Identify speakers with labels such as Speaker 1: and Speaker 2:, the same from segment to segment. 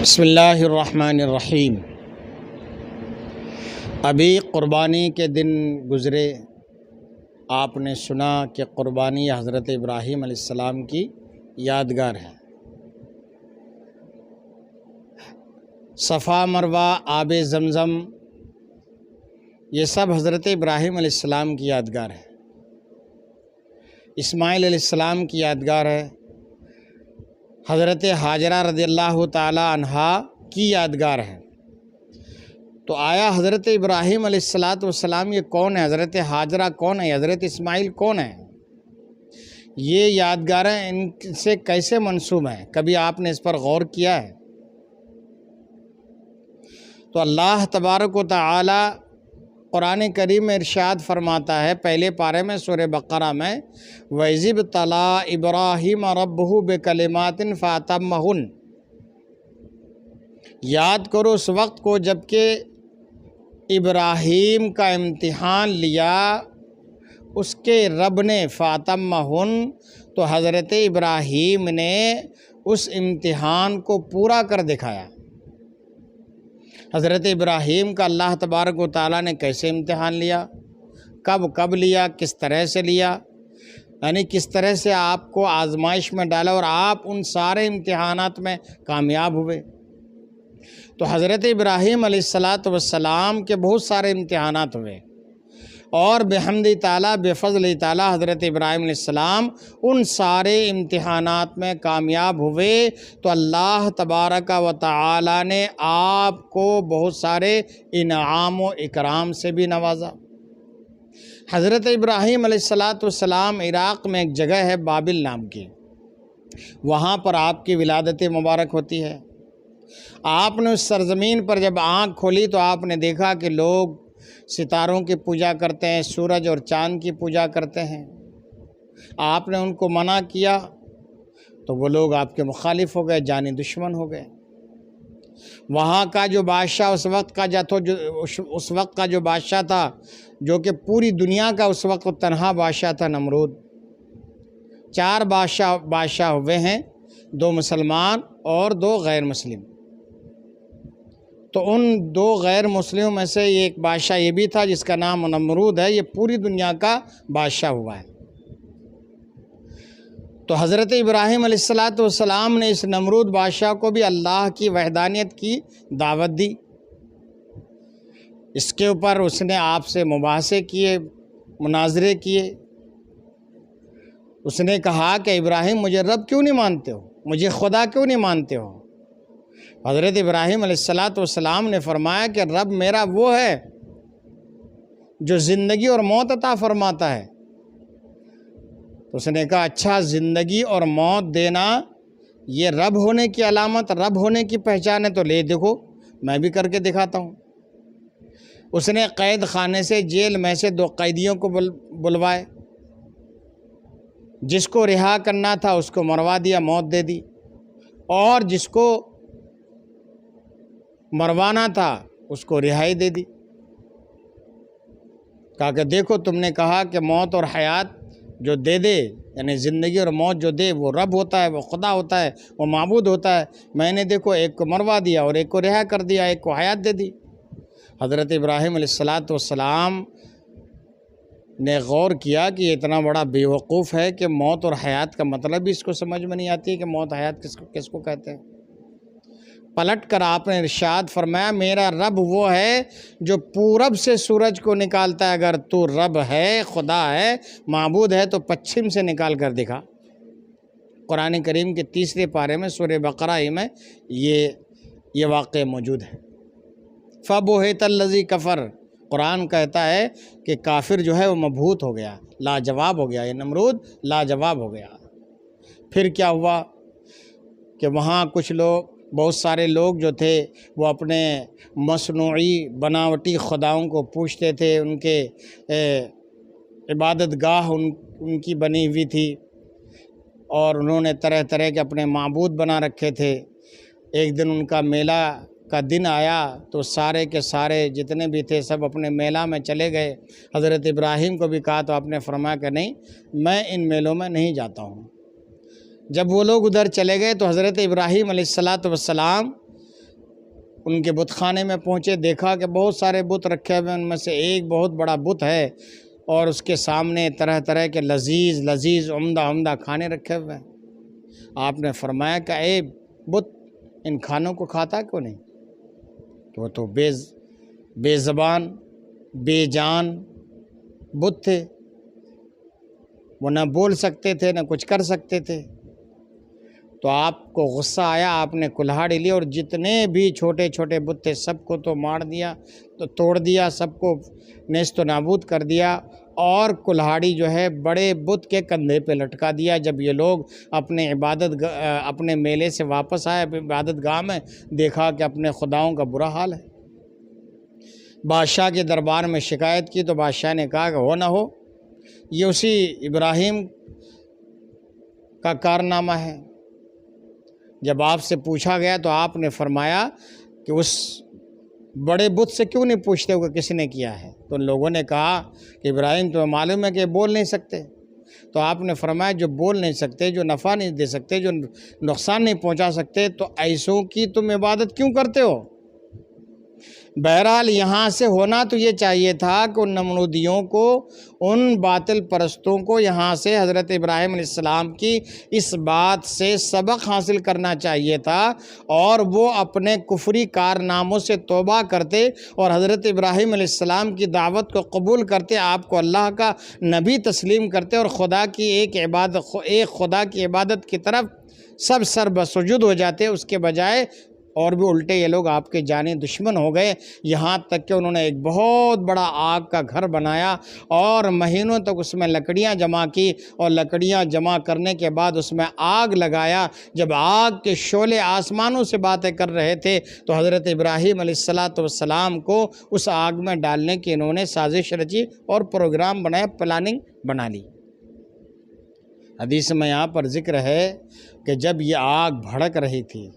Speaker 1: بسم اللہ الرحمن الرحیم۔ ابھی قربانی کے دن گزرے، آپ نے سنا کہ قربانی حضرت ابراہیم علیہ السلام کی یادگار ہے۔ صفا مروہ، آب زمزم، یہ سب حضرت ابراہیم علیہ السلام کی یادگار ہے۔ اسماعیل علیہ السلام کی یادگار ہے۔ حضرت ہاجرہ رضی اللہ تعالی عنہا کی یادگار ہے۔ تو آیا حضرت ابراہیم علیہ السلام یہ کون ہے؟ حضرت ہاجرہ کون ہے؟ حضرت اسماعیل کون ہے؟ یہ یادگاریں ان سے کیسے منسوب ہیں؟ کبھی آپ نے اس پر غور کیا ہے؟ تو اللہ تبارک و تعالی قرآن کریم میں ارشاد فرماتا ہے، پہلے پارے میں سورہ بقرہ میں، وَإِذِ ابْتَلَىٰ إِبْرَاهِيمَ رَبُّهُ بِكَلِمَاتٍ فَأَتَمَّهُنَّ۔ یاد کرو اس وقت کو جب کہ ابراہیم کا امتحان لیا اس کے رب نے، فَأَتَمَّهُنَّ، تو حضرت ابراہیم نے اس امتحان کو پورا کر دکھایا۔ حضرت ابراہیم کا اللہ تبارک و تعالیٰ نے کیسے امتحان لیا، کب لیا، کس طرح سے لیا، یعنی کس طرح سے آپ کو آزمائش میں ڈالا اور آپ ان سارے امتحانات میں کامیاب ہوئے۔ تو حضرت ابراہیم علیہ السلام کے بہت سارے امتحانات ہوئے، اور بحمد تعالیٰ، بفضل تعالیٰ حضرت ابراہیم علیہ السلام ان سارے امتحانات میں کامیاب ہوئے۔ تو اللہ تبارک و تعالیٰ نے آپ کو بہت سارے انعام و اکرام سے بھی نوازا۔ حضرت ابراہیم علیہ السلام عراق میں ایک جگہ ہے بابل نام کی، وہاں پر آپ کی ولادت مبارک ہوتی ہے۔ آپ نے اس سرزمین پر جب آنکھ کھولی تو آپ نے دیکھا کہ لوگ ستاروں کی پوجا کرتے ہیں، سورج اور چاند کی پوجا کرتے ہیں۔ آپ نے ان کو منع کیا تو وہ لوگ آپ کے مخالف ہو گئے، جانی دشمن ہو گئے۔ وہاں کا جو بادشاہ اس وقت کا جو بادشاہ تھا، جو کہ پوری دنیا کا اس وقت تنہا بادشاہ تھا، نمرود۔ 4 بادشاہ ہوئے ہیں، 2 مسلمان اور 2 غیر مسلم۔ تو ان 2 غیر مسلموں میں سے ایک بادشاہ یہ بھی تھا جس کا نام نمرود ہے، یہ پوری دنیا کا بادشاہ ہوا ہے۔ تو حضرت ابراہیم علیہ السلام نے اس نمرود بادشاہ کو بھی اللہ کی وحدانیت کی دعوت دی۔ اس کے اوپر اس نے آپ سے مباحثے کیے، مناظرے کیے۔ اس نے کہا کہ ابراہیم، مجھے رب کیوں نہیں مانتے ہو؟ مجھے خدا کیوں نہیں مانتے ہو؟ حضرت ابراہیم علیہ السلام نے فرمایا کہ رب میرا وہ ہے جو زندگی اور موت عطا فرماتا ہے۔ تو اس نے کہا، اچھا، زندگی اور موت دینا یہ رب ہونے کی علامت، رب ہونے کی پہچان ہے، تو لے دیکھو، میں بھی کر کے دکھاتا ہوں۔ اس نے قید خانے سے، جیل میں سے 2 قیدیوں کو بلوائے۔ جس کو رہا کرنا تھا اس کو مروا دیا، موت دے دی، اور جس کو مروانا تھا اس کو رہائی دے دی۔ کہا کہ دیکھو، تم نے کہا کہ موت اور حیات جو دے، یعنی زندگی اور موت جو دے، وہ رب ہوتا ہے، وہ خدا ہوتا ہے، وہ معبود ہوتا ہے۔ میں نے دیکھو ایک کو مروا دیا اور ایک کو رہا کر دیا، ایک کو حیات دے دی۔ حضرت ابراہیم علیہ السلام نے غور کیا کہ یہ اتنا بڑا بیوقوف ہے کہ موت اور حیات کا مطلب بھی اس کو سمجھ میں نہیں آتی ہے کہ موت حیات کس کو کہتے ہیں۔ پلٹ کر آپ نے ارشاد فرمایا، میرا رب وہ ہے جو پورب سے سورج کو نکالتا ہے۔ اگر تو رب ہے، خدا ہے، معبود ہے، تو پچھم سے نکال کر دکھا۔ قرآن کریم کے 3 پارے میں سورہ بقرہ ہی میں یہ واقعہ موجود ہے۔ فَبُہِتَ الَّذِي كَفَرَ، قرآن کہتا ہے کہ کافر جو ہے وہ مبہوت ہو گیا، لاجواب ہو گیا، یہ نمرود لاجواب ہو گیا۔ پھر کیا ہوا کہ وہاں بہت سارے لوگ جو تھے وہ اپنے مصنوعی بناوٹی خداؤں کو پوجتے تھے، ان کے عبادت گاہ ان کی بنی ہوئی تھی، اور انہوں نے طرح طرح کے اپنے معبود بنا رکھے تھے۔ ایک دن ان کا میلہ کا دن آیا تو سارے کے سارے جتنے بھی تھے سب اپنے میلہ میں چلے گئے۔ حضرت ابراہیم کو بھی کہا تو آپ نے فرمایا کہ نہیں، میں ان میلوں میں نہیں جاتا ہوں۔ جب وہ لوگ ادھر چلے گئے تو حضرت ابراہیم علیہ السلام ان کے بت خانے میں پہنچے، دیکھا کہ بہت سارے بت رکھے ہوئے، ان میں سے ایک بہت بڑا بت ہے اور اس کے سامنے طرح طرح کے لذیذ عمدہ کھانے رکھے ہوئے ہیں۔ آپ نے فرمایا کہ اے بت، ان کھانوں کو کھاتا کیوں نہیں؟ تو وہ تو بے زبان بے جان بت تھے، وہ نہ بول سکتے تھے نہ کچھ کر سکتے تھے۔ تو آپ کو غصہ آیا، آپ نے کلہاڑی لی اور جتنے بھی چھوٹے چھوٹے بت تھے سب کو تو مار دیا، تو توڑ دیا، سب کو نیست و نابود کر دیا، اور کلہاڑی جو ہے بڑے بت کے کندھے پہ لٹکا دیا۔ جب یہ لوگ اپنے میلے سے واپس آئے، عبادت گاہ میں دیکھا کہ اپنے خداؤں کا برا حال ہے۔ بادشاہ کے دربار میں شکایت کی تو بادشاہ نے کہا کہ ہو نہ ہو، یہ اسی ابراہیم کا کارنامہ ہے۔ جب آپ سے پوچھا گیا تو آپ نے فرمایا کہ اس بڑے بت سے کیوں نہیں پوچھتے ہو کہ کس نے کیا ہے؟ تو ان لوگوں نے کہا کہ ابراہیم تمہیں معلوم ہے کہ بول نہیں سکتے۔ تو آپ نے فرمایا جو بول نہیں سکتے، جو نفع نہیں دے سکتے، جو نقصان نہیں پہنچا سکتے، تو ایسوں کی تم عبادت کیوں کرتے ہو؟ بہرحال یہاں سے ہونا تو یہ چاہیے تھا کہ ان نمرودیوں کو، ان باطل پرستوں کو یہاں سے حضرت ابراہیم علیہ السلام کی اس بات سے سبق حاصل کرنا چاہیے تھا، اور وہ اپنے کفری کارناموں سے توبہ کرتے اور حضرت ابراہیم علیہ السلام کی دعوت کو قبول کرتے، آپ کو اللہ کا نبی تسلیم کرتے، اور ایک خدا کی عبادت کی طرف سب سر بسجود ہو جاتے۔ اس کے بجائے اور بھی الٹے یہ لوگ آپ کے جانی دشمن ہو گئے، یہاں تک کہ انہوں نے ایک بہت بڑا آگ کا گھر بنایا اور مہینوں تک اس میں لکڑیاں جمع کی، اور لکڑیاں جمع کرنے کے بعد اس میں آگ لگایا۔ جب آگ کے شعلے آسمانوں سے باتیں کر رہے تھے تو حضرت ابراہیم علیہ السلام کو اس آگ میں ڈالنے کی انہوں نے سازش رچی اور پروگرام بنایا، پلاننگ بنا لی۔ حدیث میں یہاں پر ذکر ہے کہ جب یہ آگ بھڑک رہی تھی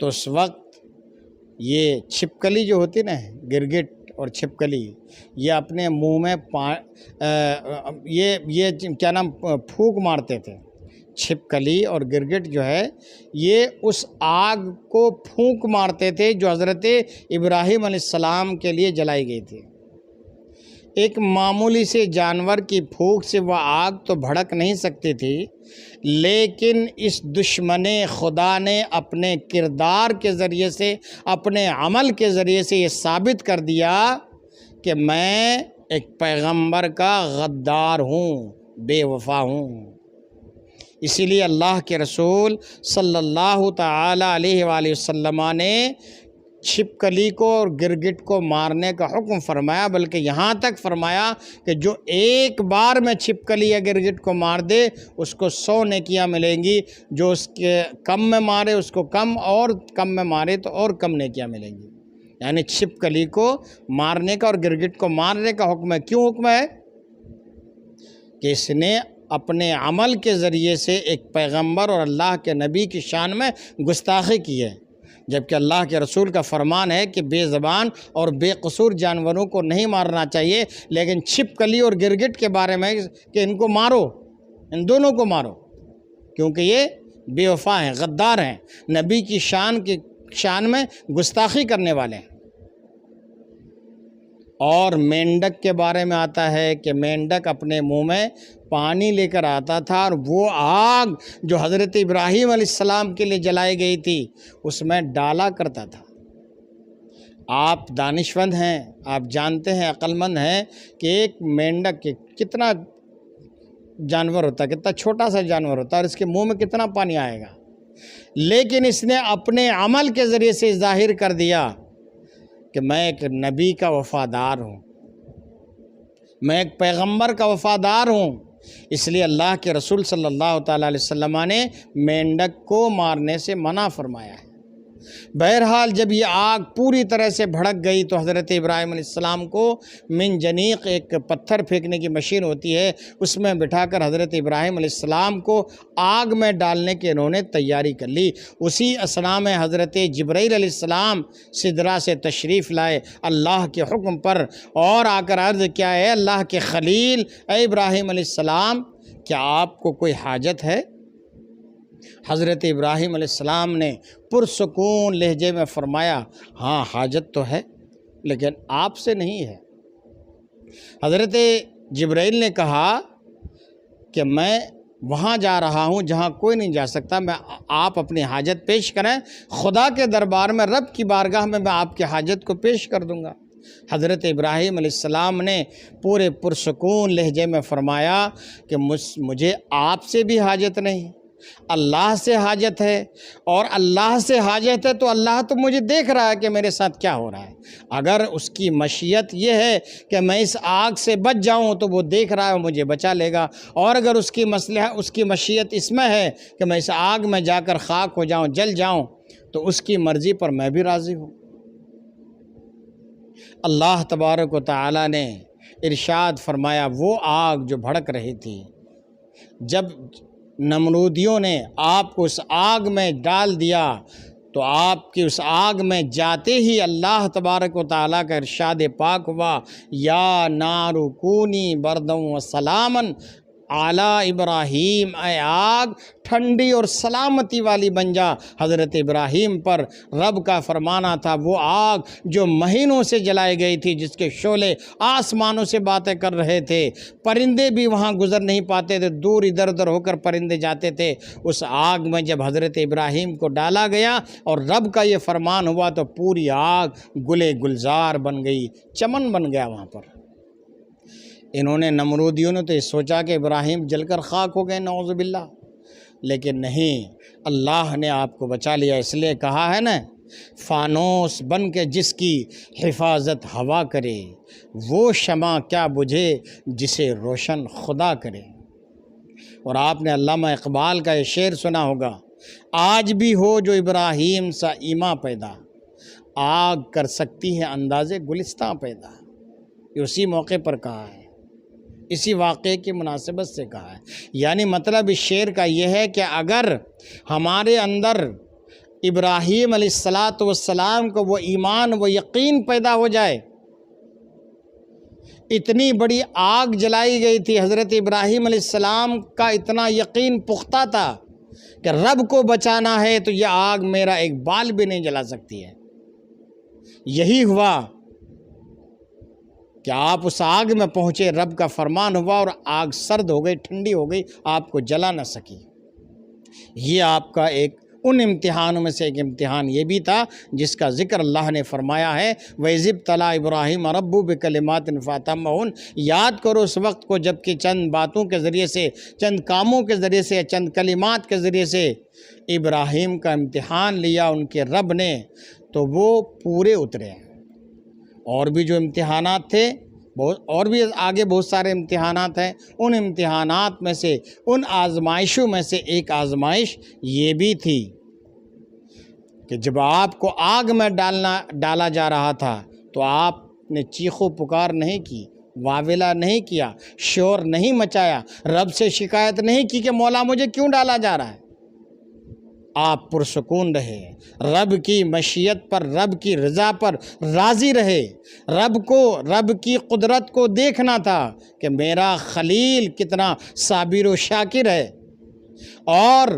Speaker 1: تو اس وقت یہ چھپکلی جو ہوتی نا، گرگٹ اور چھپکلی، یہ اپنے منہ میں یہ کیا نام پھونک مارتے تھے۔ چھپکلی اور گرگٹ جو ہے یہ اس آگ کو پھونک مارتے تھے جو حضرت ابراہیم علیہ السلام کے لیے جلائی گئی تھی۔ ایک معمولی سے جانور کی پھونک سے وہ آگ تو بھڑک نہیں سکتی تھی، لیکن اس دشمن خدا نے اپنے کردار کے ذریعے سے، اپنے عمل کے ذریعے سے یہ ثابت کر دیا کہ میں ایک پیغمبر کا غدار ہوں، بے وفا ہوں۔ اسی لیے اللہ کے رسول صلی اللہ تعالی علیہ وآلہ وسلم نے چھپکلی کو اور گرگٹ کو مارنے کا حکم فرمایا، بلکہ یہاں تک فرمایا کہ جو ایک بار میں چھپکلی یا گرگٹ کو مار دے اس کو 100 نیکیاں ملیں گی، جو اس کے کم میں مارے اس کو کم، اور کم میں مارے تو اور کم نیکیاں ملیں گی۔ یعنی چھپکلی کو مارنے کا اور گرگٹ کو مارنے کا حکم ہے۔ کیوں حکم ہے؟ کہ اس نے اپنے عمل کے ذریعے سے ایک پیغمبر اور اللہ کے نبی کی شان میں گستاخی کی ہے، جبکہ اللہ کے رسول کا فرمان ہے کہ بے زبان اور بے قصور جانوروں کو نہیں مارنا چاہیے، لیکن چھپکلی اور گرگٹ کے بارے میں کہ ان کو مارو، ان دونوں کو مارو، کیونکہ یہ بے وفا ہیں، غدار ہیں، نبی کی شان میں گستاخی کرنے والے ہیں۔ اور مینڈک کے بارے میں آتا ہے کہ مینڈک اپنے منہ میں پانی لے کر آتا تھا، اور وہ آگ جو حضرت ابراہیم علیہ السلام کے لیے جلائی گئی تھی اس میں ڈالا کرتا تھا۔ آپ دانشمند ہیں، آپ جانتے ہیں، عقل مند ہیں کہ ایک مینڈک کتنا جانور ہوتا ہے، کتنا چھوٹا سا جانور ہوتا ہے، اور اس کے منہ میں کتنا پانی آئے گا، لیکن اس نے اپنے عمل کے ذریعے سے ظاہر کر دیا کہ میں ایک نبی کا وفادار ہوں، میں ایک پیغمبر کا وفادار ہوں۔ اس لیے اللہ کے رسول صلی اللہ تعالیٰ علیہ وسلم نے مینڈک کو مارنے سے منع فرمایا ہے۔ بہرحال جب یہ آگ پوری طرح سے بھڑک گئی تو حضرت ابراہیم علیہ السلام کو منجنیق، ایک پتھر پھینکنے کی مشین ہوتی ہے، اس میں بٹھا کر حضرت ابراہیم علیہ السلام کو آگ میں ڈالنے کی انہوں نے تیاری کر لی۔ اسی اثناء میں حضرت جبرائیل علیہ السلام سدرہ سے تشریف لائے اللہ کے حکم پر، اور آ کر عرض کیا ہے اللہ کے خلیل، اے ابراہیم علیہ السلام، کیا آپ کو کوئی حاجت ہے؟ حضرت ابراہیم علیہ السلام نے پرسکون لہجے میں فرمایا ہاں حاجت تو ہے لیکن آپ سے نہیں ہے۔ حضرت جبرائیل نے کہا کہ میں وہاں جا رہا ہوں جہاں کوئی نہیں جا سکتا، میں آپ اپنی حاجت پیش کریں، خدا کے دربار میں، رب کی بارگاہ میں آپ کی حاجت کو پیش کر دوں گا۔ حضرت ابراہیم علیہ السلام نے پورے پرسکون لہجے میں فرمایا کہ مجھے آپ سے بھی حاجت نہیں، اللہ سے حاجت ہے، اور اللہ سے حاجت ہے تو اللہ تو مجھے دیکھ رہا ہے کہ میرے ساتھ کیا ہو رہا ہے۔ اگر اس کی مشیت یہ ہے کہ میں اس آگ سے بچ جاؤں تو وہ دیکھ رہا ہے، مجھے بچا لے گا، اور اگر اس کی مشیت اس میں ہے کہ میں اس آگ میں جا کر خاک ہو جاؤں، جل جاؤں، تو اس کی مرضی پر میں بھی راضی ہوں۔ اللہ تبارک و تعالی نے ارشاد فرمایا، وہ آگ جو بھڑک رہی تھی، جب نمرودیوں نے آپ کو اس آگ میں ڈال دیا تو آپ کی اس آگ میں جاتے ہی اللہ تبارک و تعالیٰ کا ارشاد پاک ہوا، یا نار کونی بردًا و سلامً علی ابراہیم، اے آگ ٹھنڈی اور سلامتی والی بن جا حضرت ابراہیم پر۔ رب کا فرمانا تھا، وہ آگ جو مہینوں سے جلائی گئی تھی، جس کے شعلے آسمانوں سے باتیں کر رہے تھے، پرندے بھی وہاں گزر نہیں پاتے تھے، دور ادھر ادھر ہو کر پرندے جاتے تھے، اس آگ میں جب حضرت ابراہیم کو ڈالا گیا اور رب کا یہ فرمان ہوا تو پوری آگ گلے گلزار بن گئی، چمن بن گیا وہاں پر۔ انہوں نے نمرودیوں نے تو یہ سوچا کہ ابراہیم جل کر خاک ہو گئے، نعوذ باللہ، لیکن نہیں، اللہ نے آپ کو بچا لیا۔ اس لیے کہا ہے نا، فانوس بن کے جس کی حفاظت ہوا کرے، وہ شمع کیا بجھے جسے روشن خدا کرے۔ اور آپ نے علامہ اقبال کا یہ شعر سنا ہوگا، آج بھی ہو جو ابراہیم سا ایماں پیدا، آگ کر سکتی ہے اندازے گلستاں پیدا۔ یہ اسی موقع پر کہا ہے، اسی واقعے کی مناسبت سے کہا ہے۔ یعنی مطلب اس شعر کا یہ ہے کہ اگر ہمارے اندر ابراہیم علیہ السلام کو وہ ایمان، وہ یقین پیدا ہو جائے، اتنی بڑی آگ جلائی گئی تھی، حضرت ابراہیم علیہ السلام کا اتنا یقین پختہ تھا کہ رب کو بچانا ہے تو یہ آگ میرا ایک بال بھی نہیں جلا سکتی ہے۔ یہی ہوا کہ آپ اس آگ میں پہنچے، رب کا فرمان ہوا اور آگ سرد ہو گئی، ٹھنڈی ہو گئی، آپ کو جلا نہ سکی۔ یہ آپ کا ایک ان امتحانوں میں سے ایک امتحان یہ بھی تھا جس کا ذکر اللہ نے فرمایا ہے، وَإِذِ ابْتَلَىٰ إِبْرَاهِيمَ رَبُّهُ بِكَلِمَاتٍ فَأَتَمَّهُنَّ۔ یاد کرو اس وقت کو جب کہ چند باتوں کے ذریعے سے، چند کاموں کے ذریعے سے، چند کلمات کے ذریعے سے ابراہیم کا امتحان لیا ان کے رب نے، تو وہ پورے اترے۔ اور بھی جو امتحانات تھے، اور بھی آگے بہت سارے امتحانات ہیں، ان امتحانات میں سے، ان آزمائشوں میں سے ایک آزمائش یہ بھی تھی کہ جب آپ کو آگ میں ڈالا جا رہا تھا تو آپ نے چیخ و پکار نہیں کی، واویلا نہیں کیا، شور نہیں مچایا، رب سے شکایت نہیں کی کہ مولا مجھے کیوں ڈالا جا رہا ہے۔ آپ پرسکون رہے، رب کی مشیت پر، رب کی رضا پر راضی رہے۔ رب کی قدرت کو دیکھنا تھا کہ میرا خلیل کتنا صابر و شاکر ہے، اور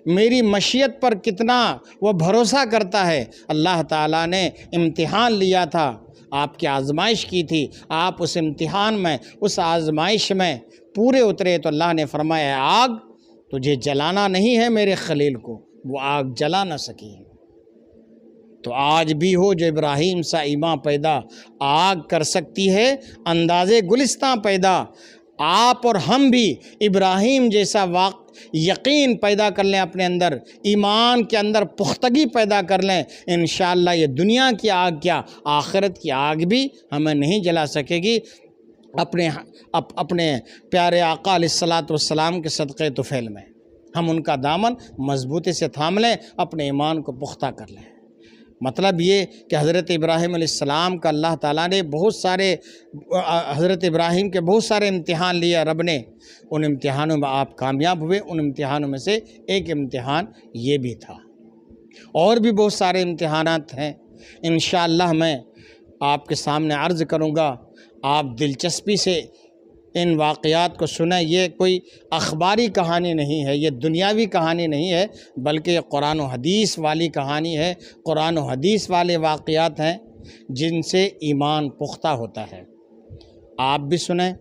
Speaker 1: میری مشیت پر کتنا وہ بھروسہ کرتا ہے۔ اللہ تعالیٰ نے امتحان لیا تھا، آپ کی آزمائش کی تھی، آپ اس امتحان میں، اس آزمائش میں پورے اترے تو اللہ نے فرمایا، آگ تجھے جلانا نہیں ہے میرے خلیل کو، وہ آگ جلا نہ سکی۔ تو آج بھی ہو جو ابراہیم سا ایماں پیدا، آگ کر سکتی ہے اندازے گلستاں پیدا۔ آپ اور ہم بھی ابراہیم جیسا یقین پیدا کر لیں اپنے اندر، ایمان کے اندر پختگی پیدا کر لیں، انشاءاللہ یہ دنیا کی آگ کیا، آخرت کی آگ بھی ہمیں نہیں جلا سکے گی۔ اپنے پیارے آقا علیہ السلام کے صدقے طفیل میں ہم ان کا دامن مضبوطی سے تھام لیں، اپنے ایمان کو پختہ کر لیں۔ مطلب یہ کہ حضرت ابراہیم علیہ السلام کا اللہ تعالیٰ نے حضرت ابراہیم کے بہت سارے امتحان لیا رب نے، ان امتحانوں میں آپ کامیاب ہوئے۔ ان امتحانوں میں سے ایک امتحان یہ بھی تھا، اور بھی بہت سارے امتحانات ہیں، انشاءاللہ میں آپ کے سامنے عرض کروں گا، آپ دلچسپی سے ان واقعات کو سنیں۔ یہ کوئی اخباری کہانی نہیں ہے، یہ دنیاوی کہانی نہیں ہے، بلکہ یہ قرآن و حدیث والی کہانی ہے، قرآن و حدیث والے واقعات ہیں جن سے ایمان پختہ ہوتا ہے۔ آپ بھی سنیں،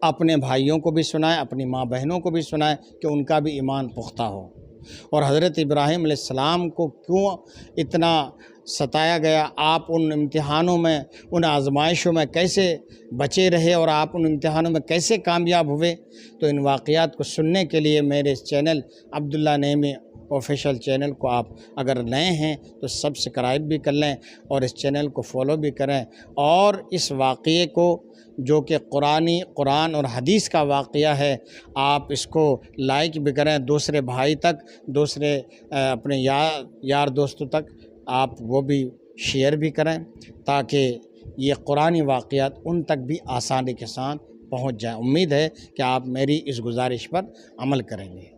Speaker 1: اپنے بھائیوں کو بھی سنائیں، اپنی ماں بہنوں کو بھی سنائیں کہ ان کا بھی ایمان پختہ ہو۔ اور حضرت ابراہیم علیہ السلام کو کیوں اتنا ستایا گیا، آپ ان امتحانوں میں، ان آزمائشوں میں کیسے بچے رہے اور آپ ان امتحانوں میں کیسے کامیاب ہوئے، تو ان واقعات کو سننے کے لیے میرے اس چینل عبداللہ نعیمی آفیشیل چینل کو آپ اگر نئے ہیں تو سبسکرائب بھی کر لیں اور اس چینل کو فالو بھی کریں، اور اس واقعے کو جو کہ قرآن اور حدیث کا واقعہ ہے، آپ اس کو لائک بھی کریں، دوسرے بھائی تک، دوسرے اپنے یار دوستوں تک آپ وہ بھی شیئر بھی کریں، تاکہ یہ قرآنی واقعات ان تک بھی آسانی کے ساتھ پہنچ جائیں۔ امید ہے کہ آپ میری اس گزارش پر عمل کریں گے۔